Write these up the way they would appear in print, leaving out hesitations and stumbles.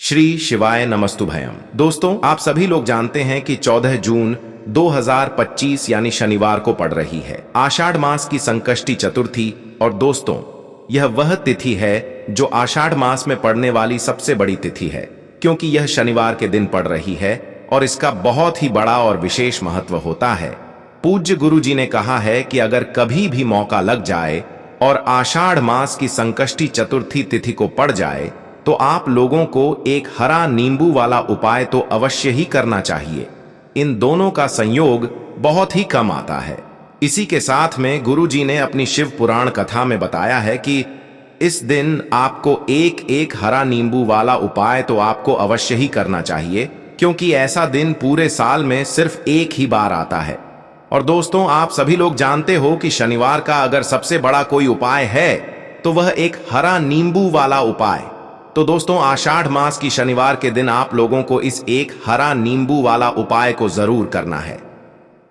श्री शिवाय नमस्तुभयम। दोस्तों, आप सभी लोग जानते हैं कि 14 जून 2025 यानी शनिवार को पड़ रही है आषाढ़ मास की संकष्टी चतुर्थी। और दोस्तों, यह वह तिथि है जो आषाढ़ मास में पड़ने वाली सबसे बड़ी तिथि है, क्योंकि यह शनिवार के दिन पड़ रही है और इसका बहुत ही बड़ा और विशेष महत्व होता है। पूज्य गुरु जी ने कहा है कि अगर कभी भी मौका लग जाए और आषाढ़ मास की संकष्टी चतुर्थी तिथि को पड़ जाए तो आप लोगों को एक हरा नींबू वाला उपाय तो अवश्य ही करना चाहिए। इन दोनों का संयोग बहुत ही कम आता है। इसी के साथ में गुरु जी ने अपनी शिव पुराण कथा में बताया है कि इस दिन आपको एक एक हरा नींबू वाला उपाय तो आपको अवश्य ही करना चाहिए, क्योंकि ऐसा दिन पूरे साल में सिर्फ एक ही बार आता है। और दोस्तों, आप सभी लोग जानते हो कि शनिवार का अगर सबसे बड़ा कोई उपाय है तो वह एक हरा नींबू वाला उपाय। तो दोस्तों, आषाढ़ मास की शनिवार के दिन आप लोगों को इस एक हरा नींबू वाला उपाय को जरूर करना है।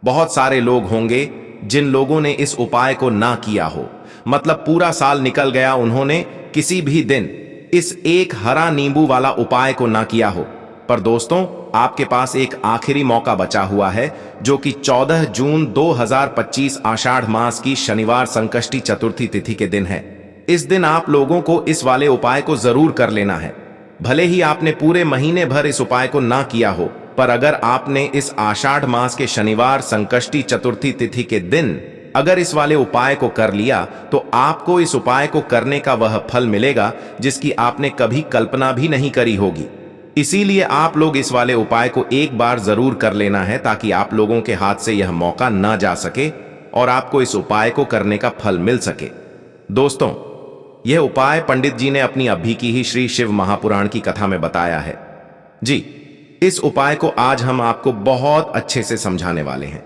बहुत सारे लोग होंगे जिन लोगों ने इस उपाय को ना किया हो, मतलब पूरा साल निकल गया, उन्होंने किसी भी दिन इस एक हरा नींबू वाला उपाय को ना किया हो। पर दोस्तों, आपके पास एक आखिरी मौका बचा हुआ है, जो कि 14 जून 2025 आषाढ़ मास की शनिवार संकष्टी चतुर्थी तिथि के दिन है। इस दिन आप लोगों को इस वाले उपाय को जरूर कर लेना है। भले ही आपने पूरे महीने भर इस उपाय को ना किया हो, पर अगर आपने इस आषाढ़ मास के शनिवार संकष्टी चतुर्थी तिथि के दिन अगर इस वाले उपाय को कर लिया तो आपको इस उपाय को करने का वह फल मिलेगा जिसकी आपने कभी कल्पना भी नहीं करी होगी। इसीलिए आप लोग इस वाले उपाय को एक बार जरूर कर लेना है, ताकि आप लोगों के हाथ से यह मौका ना जा सके और आपको इस उपाय को करने का फल मिल सके। दोस्तों, यह उपाय पंडित जी ने अपनी अभी की ही श्री शिव महापुराण की कथा में बताया है। जी, इस उपाय को आज हम आपको बहुत अच्छे से समझाने वाले हैं।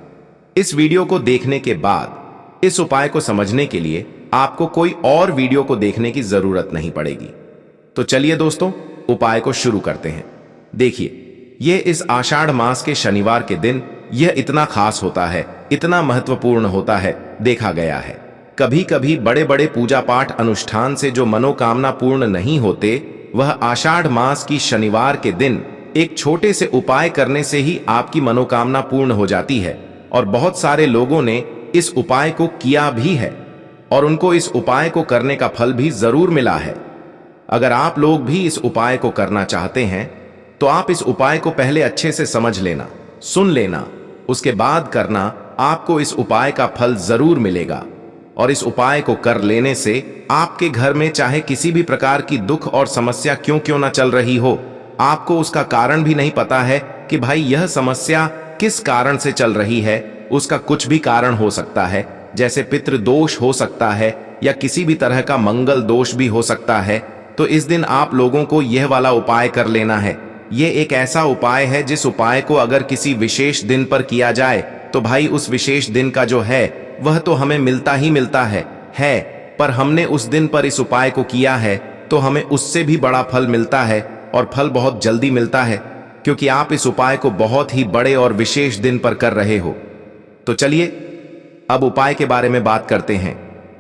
इस वीडियो को देखने के बाद इस उपाय को समझने के लिए आपको कोई और वीडियो को देखने की जरूरत नहीं पड़ेगी। तो चलिए दोस्तों, उपाय को शुरू करते हैं। देखिए, यह इस आषाढ़ मास के शनिवार के दिन यह इतना खास होता है, इतना महत्वपूर्ण होता है। देखा गया है कभी कभी बड़े बड़े पूजा पाठ अनुष्ठान से जो मनोकामना पूर्ण नहीं होते, वह आषाढ़ मास की शनिवार के दिन एक छोटे से उपाय करने से ही आपकी मनोकामना पूर्ण हो जाती है। और बहुत सारे लोगों ने इस उपाय को किया भी है और उनको इस उपाय को करने का फल भी जरूर मिला है। अगर आप लोग भी इस उपाय को करना चाहते हैं तो आप इस उपाय को पहले अच्छे से समझ लेना, सुन लेना, उसके बाद करना। आपको इस उपाय का फल जरूर मिलेगा। और इस उपाय को कर लेने से आपके घर में चाहे किसी भी प्रकार की दुख और समस्या क्यों ना चल रही हो, आपको उसका कारण भी नहीं पता है कि भाई यह समस्या किस कारण से चल रही है। उसका कुछ भी कारण हो सकता है, जैसे पितृदोष हो सकता है या किसी भी तरह का मंगल दोष भी हो सकता है। तो इस दिन आप लोगों को यह वाला उपाय कर लेना है। यह एक ऐसा उपाय है जिस उपाय को अगर किसी विशेष दिन पर किया जाए तो भाई उस विशेष दिन का जो है वह तो हमें मिलता ही मिलता है। पर हमने उस दिन पर इस उपाय को किया है तो हमें उससे भी बड़ा फल मिलता है, और फल बहुत जल्दी मिलता है, क्योंकि आप इस उपाय को बहुत ही बड़े और विशेष दिन पर कर रहे हो। तो चलिए अब उपाय के बारे में बात करते हैं,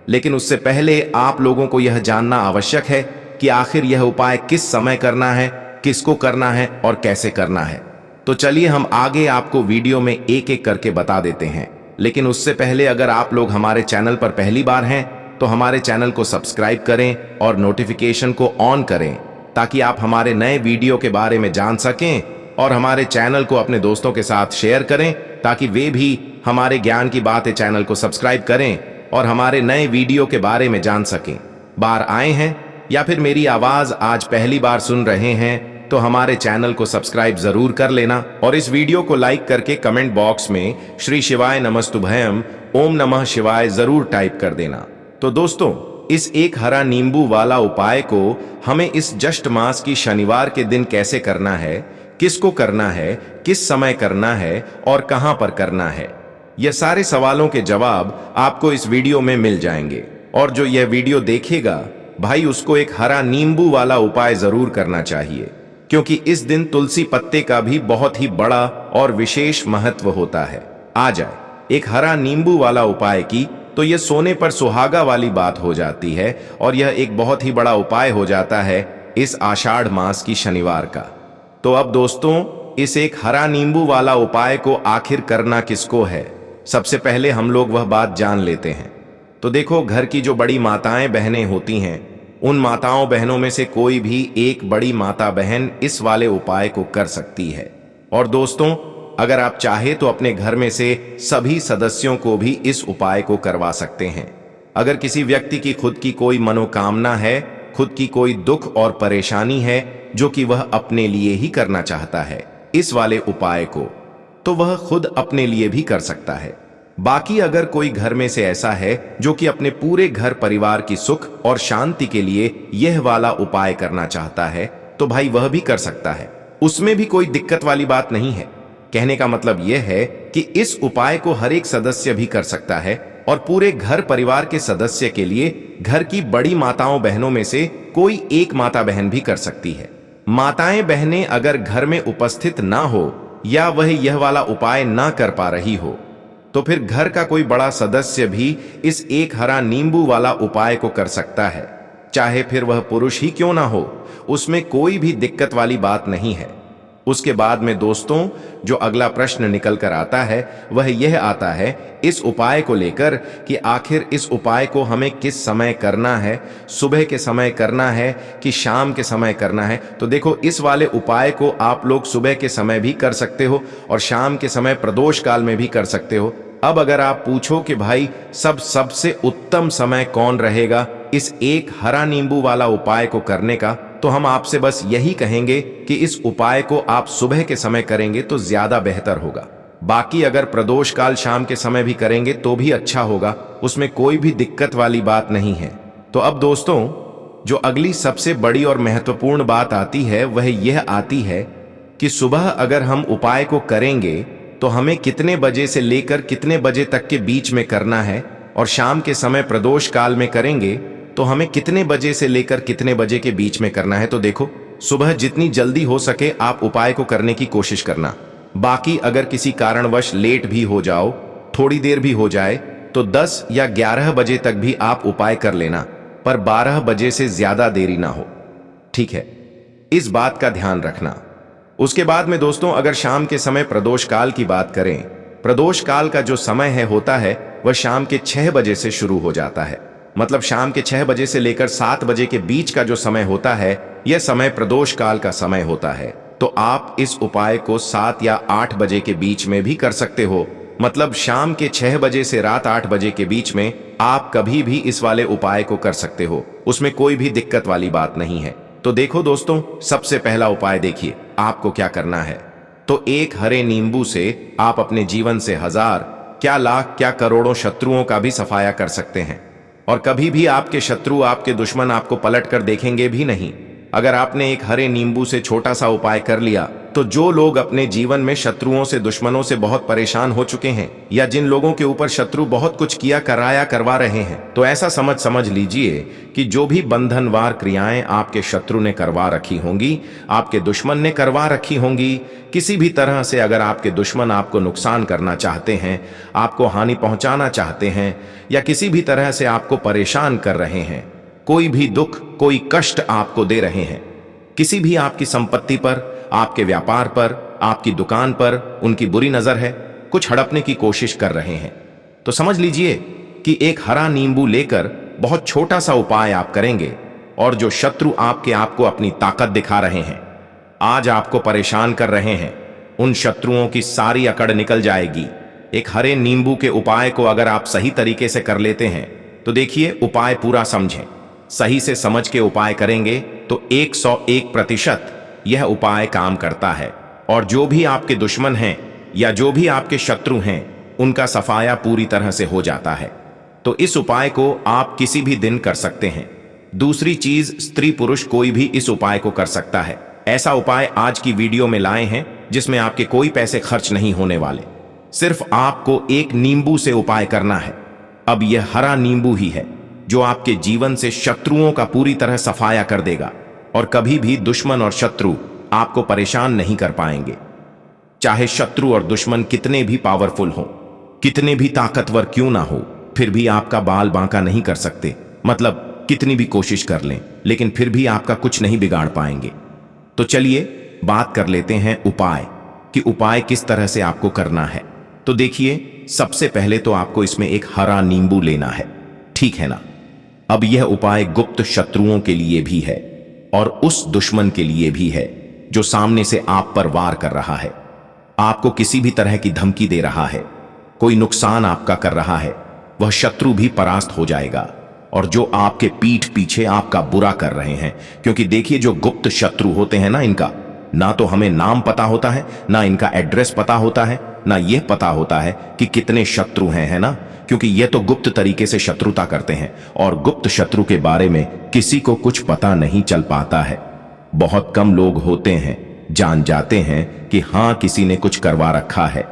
लेकिन उससे पहले आप लोगों को यह जानना आवश्यक है कि आखिर यह उपाय किस समय करना है, किसको करना है और कैसे करना है। तो चलिए हम आगे आपको वीडियो में एक एक करके बता देते हैं। लेकिन उससे पहले अगर आप लोग हमारे चैनल पर पहली बार हैं तो हमारे चैनल को सब्सक्राइब करें और नोटिफिकेशन को ऑन करें, ताकि आप हमारे नए वीडियो के बारे में जान सकें। और हमारे चैनल को अपने दोस्तों के साथ शेयर करें, ताकि वे भी हमारे ज्ञान की बातें चैनल को सब्सक्राइब करें और हमारे नए वीडियो के बारे में जान सकें। बार आए हैं या फिर मेरी आवाज आज पहली बार सुन रहे हैं तो हमारे चैनल को सब्सक्राइब जरूर कर लेना और इस वीडियो को लाइक करके कमेंट बॉक्स में श्री शिवाय नमस्तुभयम, ओम नमः शिवाय जरूर टाइप कर देना। तो दोस्तों, इस एक हरा नींबू वाला उपाय को हमें इस ज्येष्ठ मास की शनिवार के दिन कैसे करना है, किसको करना है, किस समय करना है और कहां पर करना है, यह सारे सवालों के जवाब आपको इस वीडियो में मिल जाएंगे। और जो यह वीडियो देखेगा भाई, उसको एक हरा नींबू वाला उपाय जरूर करना चाहिए, क्योंकि इस दिन तुलसी पत्ते का भी बहुत ही बड़ा और विशेष महत्व होता है। आ जाए एक हरा नींबू वाला उपाय की तो यह सोने पर सुहागा वाली बात हो जाती है और यह एक बहुत ही बड़ा उपाय हो जाता है इस आषाढ़ मास की शनिवार का। तो अब दोस्तों, इस एक हरा नींबू वाला उपाय को आखिर करना किसको है, सबसे पहले हम लोग वह बात जान लेते हैं। तो देखो, घर की जो बड़ी माताएं बहनें होती हैं, उन माताओं बहनों में से कोई भी एक बड़ी माता बहन इस वाले उपाय को कर सकती है। और दोस्तों, अगर आप चाहे तो अपने घर में से सभी सदस्यों को भी इस उपाय को करवा सकते हैं। अगर किसी व्यक्ति की खुद की कोई मनोकामना है, खुद की कोई दुख और परेशानी है जो कि वह अपने लिए ही करना चाहता है इस वाले उपाय को, तो वह खुद अपने लिए भी कर सकता है। बाकी अगर कोई घर में से ऐसा है जो कि अपने पूरे घर परिवार की सुख और शांति के लिए यह वाला उपाय करना चाहता है, तो भाई वह भी कर सकता है, उसमें भी कोई दिक्कत वाली बात नहीं है। कहने का मतलब यह है कि इस उपाय को हर एक सदस्य भी कर सकता है और पूरे घर परिवार के सदस्य के लिए घर की बड़ी माताओं बहनों में से कोई एक माता बहन भी कर सकती है। माताएं बहनें अगर घर में उपस्थित ना हो या वह यह वाला उपाय ना कर पा रही हो, तो फिर घर का कोई बड़ा सदस्य भी इस एक हरा नींबू वाला उपाय को कर सकता है, चाहे फिर वह पुरुष ही क्यों ना हो, उसमें कोई भी दिक्कत वाली बात नहीं है। उसके बाद में दोस्तों, जो अगला प्रश्न निकल कर आता है वह यह आता है इस उपाय को लेकर कि आखिर इस उपाय को हमें किस समय करना है, सुबह के समय करना है कि शाम के समय करना है। तो देखो, इस वाले उपाय को आप लोग सुबह के समय भी कर सकते हो और शाम के समय प्रदोष काल में भी कर सकते हो। अब अगर आप पूछो कि भाई सबसे उत्तम समय कौन रहेगा इस एक हरा नींबू वाला उपाय को करने का, तो हम आपसे बस यही कहेंगे कि इस उपाय को आप सुबह के समय करेंगे तो ज्यादा बेहतर होगा। बाकी अगर प्रदोष काल शाम के समय भी करेंगे तो भी अच्छा होगा, उसमें कोई भी दिक्कत वाली बात नहीं है। तो अब दोस्तों, जो अगली सबसे बड़ी और महत्वपूर्ण बात आती है वह यह आती है कि सुबह अगर हम उपाय को करेंगे तो हमें कितने बजे से लेकर कितने बजे तक के बीच में करना है, और शाम के समय प्रदोष काल में करेंगे तो हमें कितने बजे से लेकर कितने बजे के बीच में करना है। तो देखो, सुबह जितनी जल्दी हो सके आप उपाय को करने की कोशिश करना। बाकी अगर किसी कारणवश लेट भी हो जाओ, थोड़ी देर भी हो जाए, तो 10 या 11 बजे तक भी आप उपाय कर लेना, पर 12 बजे से ज्यादा देरी ना हो, ठीक है? इस बात का ध्यान रखना। उसके बाद में दोस्तों, अगर शाम के समय प्रदोष काल की बात करें, प्रदोष काल का जो समय होता है वह शाम के 6 बजे से शुरू हो जाता है। मतलब शाम के 6 बजे से लेकर 7 बजे के बीच का जो समय होता है, यह समय प्रदोष काल का समय होता है। तो आप इस उपाय को 7 या 8 बजे के बीच में भी कर सकते हो। मतलब शाम के 6 बजे से रात 8 बजे के बीच में आप कभी भी इस वाले उपाय को कर सकते हो, उसमें कोई भी दिक्कत वाली बात नहीं है। तो देखो दोस्तों, सबसे पहला उपाय देखिए आपको क्या करना है। तो एक हरे नींबू से आप अपने जीवन से 1000 क्या लाख क्या करोड़ों शत्रुओं का भी सफाया कर सकते हैं, और कभी भी आपके शत्रु, आपके दुश्मन आपको पलट कर देखेंगे भी नहीं। अगर आपने एक हरे नींबू से छोटा सा उपाय कर लिया, तो जो लोग अपने जीवन में शत्रुओं से, दुश्मनों से बहुत परेशान हो चुके हैं, या जिन लोगों के ऊपर शत्रु बहुत कुछ किया कराया करवा रहे हैं, तो ऐसा समझ लीजिए कि जो भी बंधनवार क्रियाएं आपके शत्रु ने करवा रखी होंगी, आपके दुश्मन ने करवा रखी होंगी, किसी भी तरह से अगर आपके दुश्मन आपको नुकसान करना चाहते हैं, आपको हानि पहुंचाना चाहते हैं, या किसी भी तरह से आपको परेशान कर रहे हैं, कोई भी दुख, कोई कष्ट आपको दे रहे हैं, किसी भी आपकी संपत्ति पर, आपके व्यापार पर, आपकी दुकान पर उनकी बुरी नजर है, कुछ हड़पने की कोशिश कर रहे हैं, तो समझ लीजिए कि एक हरा नींबू लेकर बहुत छोटा सा उपाय आप करेंगे, और जो शत्रु आपको अपनी ताकत दिखा रहे हैं, आज आपको परेशान कर रहे हैं, उन शत्रुओं की सारी अकड़ निकल जाएगी। एक हरे नींबू के उपाय को अगर आप सही तरीके से कर लेते हैं, तो देखिए, उपाय पूरा समझें, सही से समझ के उपाय करेंगे तो 101% यह उपाय काम करता है, और जो भी आपके दुश्मन हैं या जो भी आपके शत्रु हैं, उनका सफाया पूरी तरह से हो जाता है। तो इस उपाय को आप किसी भी दिन कर सकते हैं। दूसरी चीज, स्त्री पुरुष कोई भी इस उपाय को कर सकता है। ऐसा उपाय आज की वीडियो में लाए हैं जिसमें आपके कोई पैसे खर्च नहीं होने वाले, सिर्फ आपको एक नींबू से उपाय करना है। अब यह हरा नींबू ही है जो आपके जीवन से शत्रुओं का पूरी तरह सफाया कर देगा, और कभी भी दुश्मन और शत्रु आपको परेशान नहीं कर पाएंगे। चाहे शत्रु और दुश्मन कितने भी पावरफुल हो, कितने भी ताकतवर क्यों ना हो, फिर भी आपका बाल बांका नहीं कर सकते। मतलब कितनी भी कोशिश कर लें, लेकिन फिर भी आपका कुछ नहीं बिगाड़ पाएंगे। तो चलिए बात कर लेते हैं उपाय, कि उपाय किस तरह से आपको करना है। तो देखिए, सबसे पहले तो आपको इसमें एक हरा नींबू लेना है, ठीक है ना। अब यह उपाय गुप्त शत्रुओं के लिए भी है और उस दुश्मन के लिए भी है जो सामने से आप पर वार कर रहा है, आपको किसी भी तरह की धमकी दे रहा है, कोई नुकसान आपका कर रहा है। वह शत्रु भी परास्त हो जाएगा। और जो आपके पीठ पीछे आपका बुरा कर रहे हैं, क्योंकि देखिए जो गुप्त शत्रु होते हैं ना, इनका ना तो हमें नाम पता होता है, ना इनका एड्रेस पता होता है, ना यह पता होता है कि कितने शत्रु हैं, है ना। क्योंकि ये तो गुप्त तरीके से शत्रुता करते हैं और गुप्त शत्रु के बारे में किसी को कुछ पता नहीं चल पाता है। बहुत कम लोग होते हैं जान जाते हैं कि हां किसी ने कुछ करवा रखा है,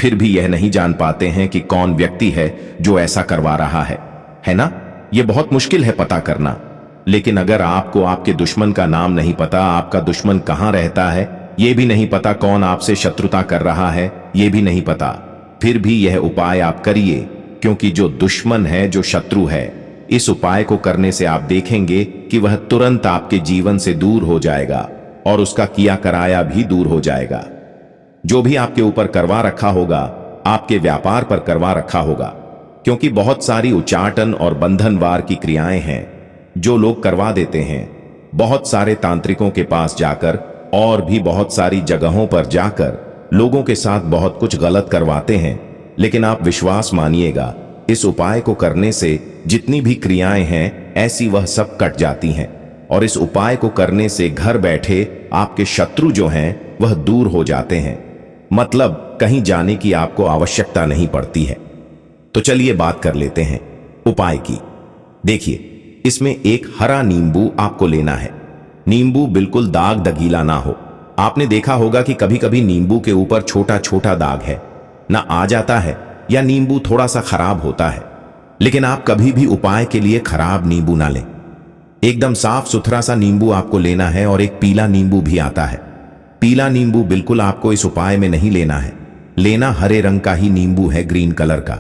फिर भी यह नहीं जान पाते हैं कि कौन व्यक्ति है जो ऐसा करवा रहा है ना। यह बहुत मुश्किल है पता करना। लेकिन अगर आपको आपके दुश्मन का नाम नहीं पता, आपका दुश्मन कहां रहता है, यह भी नहीं पता, कौन आपसे शत्रुता कर रहा है यह भी नहीं पता, फिर भी यह उपाय आप करिए, क्योंकि जो दुश्मन है, जो शत्रु है, इस उपाय को करने से आप देखेंगे कि वह तुरंत आपके जीवन से दूर हो जाएगा और उसका किया कराया भी दूर हो जाएगा। जो भी आपके ऊपर करवा रखा होगा, आपके व्यापार पर करवा रखा होगा, क्योंकि बहुत सारी उच्चाटन और बंधनवार की क्रियाएं हैं जो लोग करवा देते हैं। बहुत सारे तांत्रिकों के पास जाकर और भी बहुत सारी जगहों पर जाकर लोगों के साथ बहुत कुछ गलत करवाते हैं। लेकिन आप विश्वास मानिएगा, इस उपाय को करने से जितनी भी क्रियाएं हैं ऐसी वह सब कट जाती हैं। और इस उपाय को करने से घर बैठे आपके शत्रु जो हैं वह दूर हो जाते हैं। मतलब कहीं जाने की आपको आवश्यकता नहीं पड़ती है। तो चलिए बात कर लेते हैं उपाय की। देखिए, इसमें एक हरा नींबू आपको लेना है। नींबू बिल्कुल दाग दगीला ना हो। आपने देखा होगा कि कभी कभी नींबू के ऊपर छोटा छोटा दाग है ना, आ जाता है, या नींबू थोड़ा सा खराब होता है। लेकिन आप कभी भी उपाय के लिए खराब नींबू ना लें। एकदम साफ सुथरा सा नींबू आपको लेना है। और एक पीला नींबू भी आता है। पीला नींबू बिल्कुल आपको इस उपाय में नहीं लेना है। लेना हरे रंग का ही नींबू है, ग्रीन कलर का।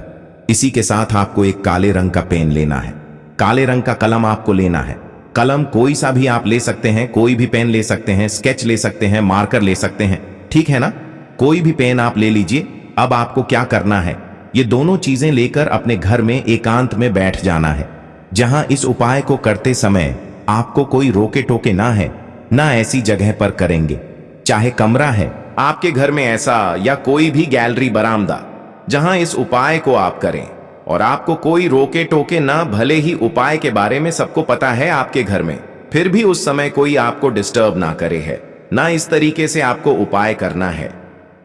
इसी के साथ आपको एक काले रंग का पेन लेना है। काले रंग का कलम आपको लेना है। कलम कोई सा भी आप ले सकते हैं, कोई भी पेन ले सकते हैं, स्केच ले सकते हैं, मार्कर ले सकते हैं, ठीक है ना। कोई भी पेन आप ले लीजिए। अब आपको क्या करना है, ये दोनों चीजें लेकर अपने घर में एकांत में बैठ जाना है, जहां इस उपाय को करते समय आपको कोई रोके टोके ना है, ना ऐसी जगह पर करेंगे। चाहे कमरा है आपके घर में ऐसा, या कोई भी गैलरी बरामदा, जहां इस उपाय को आप करें और आपको कोई रोके टोके ना। भले ही उपाय के बारे में सबको पता है आपके घर में, फिर भी उस समय कोई आपको डिस्टर्ब ना करे है ना। इस तरीके से आपको उपाय करना है।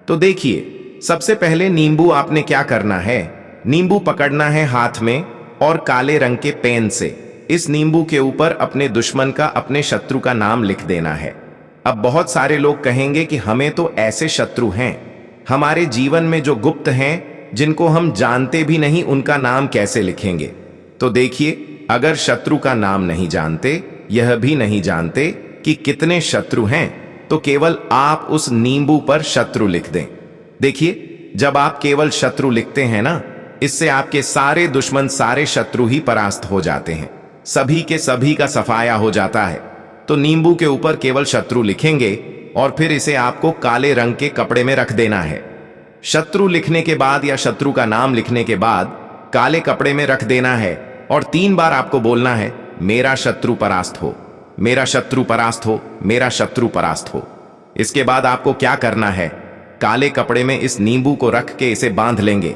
तो देखिए, सबसे पहले नींबू आपने क्या करना है, नींबू पकड़ना है हाथ में और काले रंग के पेन से इस नींबू के ऊपर अपने दुश्मन का, अपने शत्रु का नाम लिख देना है। अब बहुत सारे लोग कहेंगे कि हमें तो ऐसे शत्रु हैं हमारे जीवन में जो गुप्त हैं, जिनको हम जानते भी नहीं, उनका नाम कैसे लिखेंगे। तो देखिए, अगर शत्रु का नाम नहीं जानते, यह भी नहीं जानते कि कितने शत्रु हैं, तो केवल आप उस नींबू पर शत्रु लिख दें। देखिए, जब आप केवल शत्रु लिखते हैं ना, इससे आपके सारे दुश्मन, सारे शत्रु ही परास्त हो जाते हैं। सभी के सभी का सफाया हो जाता है। तो नींबू के ऊपर केवल शत्रु लिखेंगे और फिर इसे आपको काले रंग के कपड़े में रख देना है। शत्रु लिखने के बाद या शत्रु का नाम लिखने के बाद काले कपड़े में रख देना है और 3 बार आपको बोलना है, मेरा शत्रु परास्त हो, मेरा शत्रु परास्त हो, मेरा शत्रु परास्त हो। इसके बाद आपको क्या करना है, काले कपड़े में इस नींबू को रख के इसे बांध लेंगे,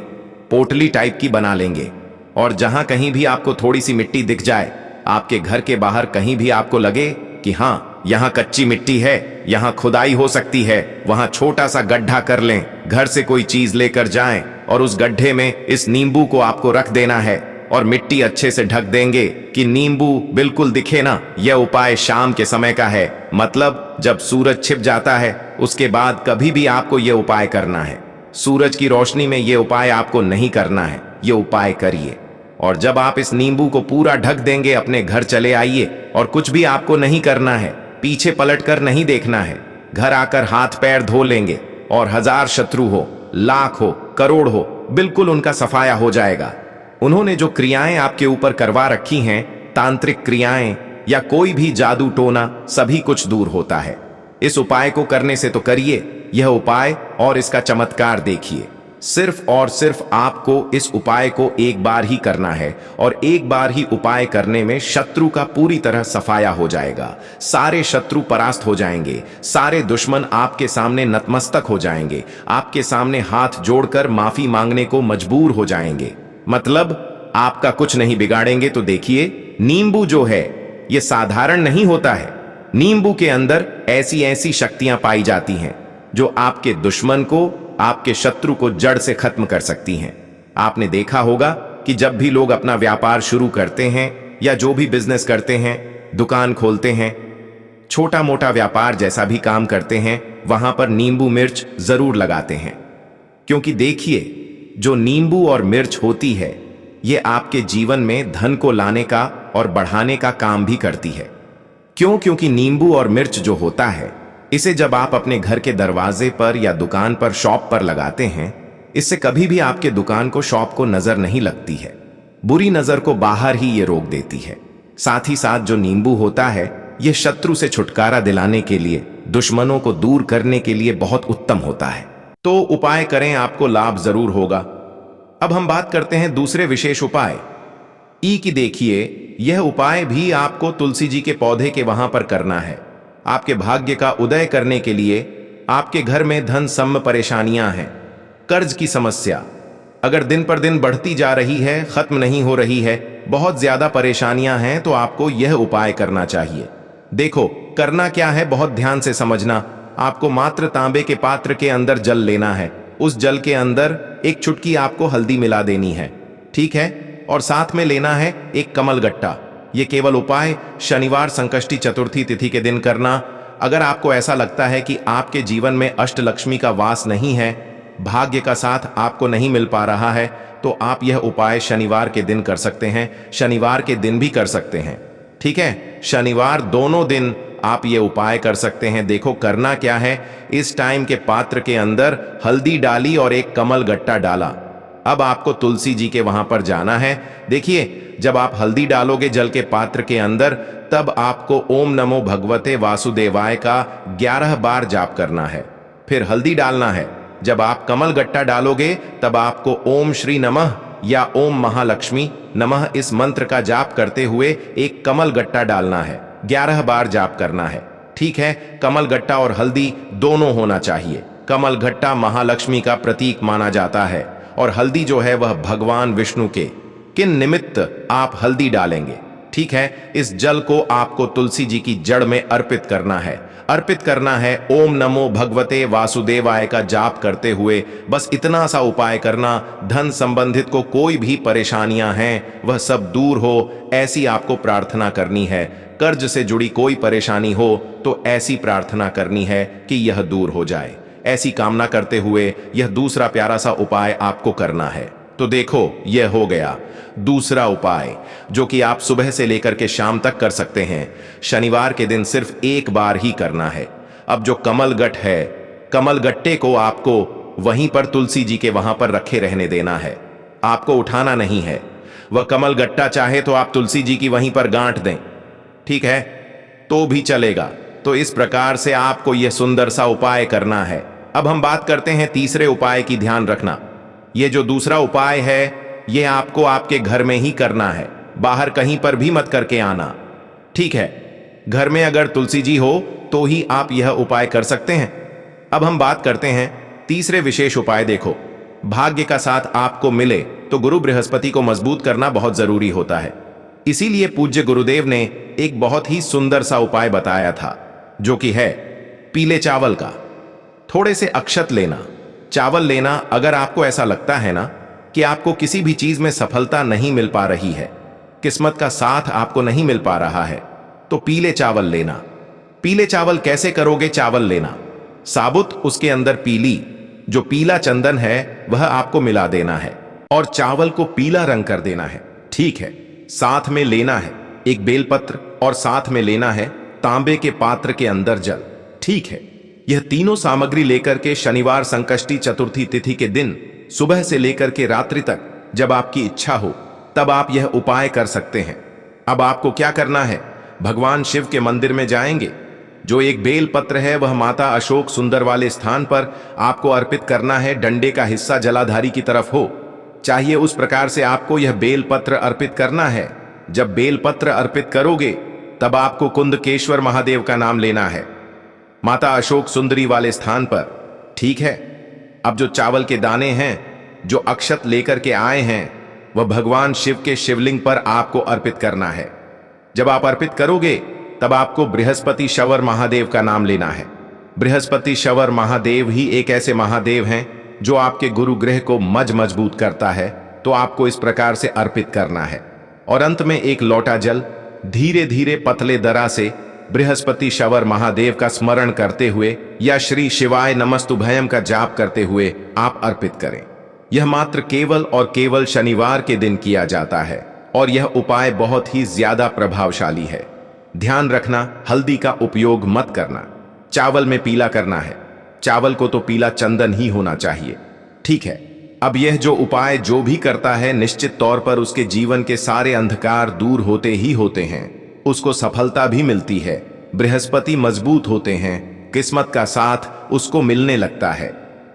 पोटली टाइप की बना लेंगे। और जहां कहीं भी आपको थोड़ी सी मिट्टी दिख जाए, आपके घर के बाहर कहीं भी आपको लगे कि हां यहां कच्ची मिट्टी है, यहां खुदाई हो सकती है, वहां छोटा सा गड्ढा कर लें। घर से कोई चीज लेकर जाएं और उस गड्ढे में इस नींबू को आपको रख देना है और मिट्टी अच्छे से ढक देंगे कि नींबू बिल्कुल दिखे ना। यह उपाय शाम के समय का है, मतलब जब सूरज छिप जाता है उसके बाद कभी भी आपको यह उपाय करना है। सूरज की रोशनी में यह उपाय आपको नहीं करना है। यह उपाय करिए और जब आप इस नींबू को पूरा ढक देंगे, अपने घर चले आइए और कुछ भी आपको नहीं करना है, पीछे पलटकर नहीं देखना है। घर आकर हाथ पैर धो लेंगे और 1000 शत्रु हो, लाख हो, करोड़ हो, बिल्कुल उनका सफाया हो जाएगा। उन्होंने जो क्रियाएं आपके ऊपर करवा रखी हैं तांत्रिक क्रियाएं या कोई भी जादू टोना सभी कुछ दूर होता है। इस उपाय को करने से तो करिए यह उपाय और इसका चमत्कार देखिए। सिर्फ और सिर्फ आपको इस उपाय को एक बार ही करना है और एक बार ही उपाय करने में शत्रु का पूरी तरह सफाया हो जाएगा। सारे शत्रु परास्त हो जाएंगे, सारे दुश्मन आपके सामने नतमस्तक हो जाएंगे, आपके सामने हाथ जोड़कर माफी मांगने को मजबूर हो जाएंगे। मतलब आपका कुछ नहीं बिगाड़ेंगे। तो देखिए, नींबू जो है यह साधारण नहीं होता है। नींबू के अंदर ऐसी ऐसी शक्तियां पाई जाती हैं जो आपके दुश्मन को, आपके शत्रु को जड़ से खत्म कर सकती हैं। आपने देखा होगा कि जब भी लोग अपना व्यापार शुरू करते हैं या जो भी बिजनेस करते हैं, दुकान खोलते हैं, छोटा मोटा व्यापार जैसा भी काम करते हैं, वहां पर नींबू मिर्च जरूर लगाते हैं। क्योंकि देखिए, जो नींबू और मिर्च होती है ये आपके जीवन में धन को लाने का और बढ़ाने का काम भी करती है। क्यों? क्योंकि नींबू और मिर्च जो होता है, इसे जब आप अपने घर के दरवाजे पर या दुकान पर, शॉप पर लगाते हैं, इससे कभी भी आपके दुकान को, शॉप को नजर नहीं लगती है। बुरी नजर को बाहर ही ये रोक देती है। साथ ही साथ जो नींबू होता है यह शत्रु से छुटकारा दिलाने के लिए, दुश्मनों को दूर करने के लिए बहुत उत्तम होता है। तो उपाय करें, आपको लाभ जरूर होगा। अब हम बात करते हैं दूसरे विशेष उपाय ई की। देखिए, यह उपाय भी आपको तुलसी जी के पौधे के वहां पर करना है। आपके भाग्य का उदय करने के लिए आपके घर में धन संबंधी परेशानियां हैं, कर्ज की समस्या अगर दिन पर दिन बढ़ती जा रही है, खत्म नहीं हो रही है, बहुत ज्यादा परेशानियां हैं, तो आपको यह उपाय करना चाहिए। देखो, करना क्या है, बहुत ध्यान से समझना। आपको मात्र तांबे के पात्र के अंदर जल लेना है। उस जल के अंदर एक चुटकी आपको हल्दी मिला देनी है, ठीक है? और साथ में लेना है एक कमल गट्टा। ये केवल उपाय शनिवार संकष्टी चतुर्थी तिथि के दिन करना। अगर आपको ऐसा लगता है कि आपके जीवन में अष्टलक्ष्मी का वास नहीं है, भाग्य का साथ आपको नहीं मिल पा रहा है, तो आप यह उपाय शनिवार के दिन कर सकते हैं। शनिवार के दिन भी कर सकते हैं, ठीक है? शनिवार दोनों दिन आप ये उपाय कर सकते हैं। देखो, करना क्या है, इस टाइम के पात्र के अंदर हल्दी डाली और एक कमल गट्टा डाला। अब आपको तुलसी जी के वहां पर जाना है। देखिए, जब आप हल्दी डालोगे जल के पात्र के अंदर, तब आपको ओम नमो भगवते वासुदेवाय का 11 बार जाप करना है। फिर हल्दी डालना है। जब आप कमल गट्टा डालोगे, तब आपको ओम श्री नमः या ओम महालक्ष्मी नमः इस मंत्र का जाप करते हुए एक कमल गट्टा डालना है। 11 बार जाप करना है, ठीक है? कमल गट्टा और हल्दी दोनों होना चाहिए। कमल गट्टा महालक्ष्मी का प्रतीक माना जाता है और हल्दी जो है वह भगवान विष्णु के। किन निमित्त आप हल्दी डालेंगे, ठीक है? इस जल को आपको तुलसी जी की जड़ में अर्पित करना है। अर्पित करना है ओम नमो भगवते वासुदेवाय का जाप करते हुए। बस इतना सा उपाय करना। धन संबंधित को कोई भी परेशानियां हैं वह सब दूर हो, ऐसी आपको प्रार्थना करनी है। कर्ज से जुड़ी कोई परेशानी हो तो ऐसी प्रार्थना करनी है कि यह दूर हो जाए। ऐसी कामना करते हुए यह दूसरा प्यारा सा उपाय आपको करना है। तो देखो, यह हो गया दूसरा उपाय, जो कि आप सुबह से लेकर के शाम तक कर सकते हैं। शनिवार के दिन सिर्फ एक बार ही करना है। अब जो कमल गट्ट है, कमल गट्टे को आपको वहीं पर तुलसी जी के वहां पर रखे रहने देना है। आपको उठाना नहीं है। वह कमल गट्टा चाहे तो आप तुलसी जी की वहीं पर गांठ दें, ठीक है? तो भी चलेगा। तो इस प्रकार से आपको यह सुंदर सा उपाय करना है। अब हम बात करते हैं तीसरे उपाय की। ध्यान रखना, यह जो दूसरा उपाय है यह आपको आपके घर में ही करना है। बाहर कहीं पर भी मत करके आना, ठीक है? घर में अगर तुलसी जी हो तो ही आप यह उपाय कर सकते हैं। अब हम बात करते हैं तीसरे विशेष उपाय। देखो, भाग्य का साथ आपको मिले तो गुरु बृहस्पति को मजबूत करना बहुत जरूरी होता है। इसीलिए पूज्य गुरुदेव ने एक बहुत ही सुंदर सा उपाय बताया था, जो कि है पीले चावल का। थोड़े से अक्षत लेना, चावल लेना। अगर आपको ऐसा लगता है ना कि आपको किसी भी चीज में सफलता नहीं मिल पा रही है, किस्मत का साथ आपको नहीं मिल पा रहा है, तो पीले चावल लेना। पीले चावल कैसे करोगे? चावल लेना साबुत, उसके अंदर पीली जो पीला चंदन है वह आपको मिला देना है और चावल को पीला रंग कर देना है, ठीक है? साथ में लेना है एक बेलपत्र और साथ में लेना है तांबे के पात्र के अंदर जल, ठीक है? यह तीनों सामग्री लेकर के शनिवार संकष्टी चतुर्थी तिथि के दिन सुबह से लेकर के रात्रि तक, जब आपकी इच्छा हो तब आप यह उपाय कर सकते हैं। अब आपको क्या करना है, भगवान शिव के मंदिर में जाएंगे। जो एक बेल पत्र है वह माता अशोक सुंदर वाले स्थान पर आपको अर्पित करना है। डंडे का हिस्सा जलाधारी की तरफ हो चाहिए, उस प्रकार से आपको यह बेल पत्र अर्पित करना है। जब बेल पत्र अर्पित करोगे तब आपको कुंदकेश्वर महादेव का नाम लेना है, माता अशोक सुंदरी वाले स्थान पर। ठीक है। अब जो चावल के दाने हैं जो अक्षत लेकर के आए हैं वह भगवान शिव के शिवलिंग पर आपको अर्पित करना है। जब आप अर्पित करोगे तब आपको बृहस्पति शवर महादेव का नाम लेना है। बृहस्पति शवर महादेव ही एक ऐसे महादेव हैं जो आपके गुरु ग्रह को मजबूत करता है, तो आपको इस प्रकार से अर्पित करना है। और अंत में एक लोटा जल धीरे धीरे पतले दरा से बृहस्पति शवर महादेव का स्मरण करते हुए या श्री शिवाय नमस्तुभयम का जाप करते हुए आप अर्पित करें। यह मात्र केवल और केवल शनिवार के दिन किया जाता है और यह उपाय बहुत ही ज्यादा प्रभावशाली है। ध्यान रखना, हल्दी का उपयोग मत करना। चावल में पीला करना है। चावल को तो पीला चंदन ही होना चाहिए। ठीक है। अब यह जो उपाय जो भी करता है निश्चित तौर पर उसके जीवन के सारे अंधकार दूर होते ही होते हैं, उसको सफलता भी मिलती है। बृहस्पति मजबूत होते हैं, किस्मत का साथ उसको मिलने लगता है।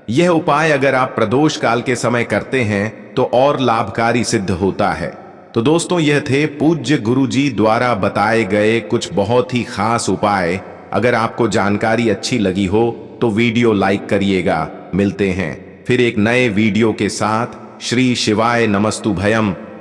यह उपाय अगर आप प्रदोष काल के समय करते हैं तो और लाभकारी सिद्ध होता है। तो दोस्तों, यह थे पूज्य गुरुजी द्वारा बताए गए कुछ बहुत ही खास उपाय। अगर आपको जानकारी अच्छी लगी हो तो वीडियो लाइक करिएगा। मिलते हैं फिर एक नए वीडियो के साथ। श्री शिवाय नमस्तुभयम।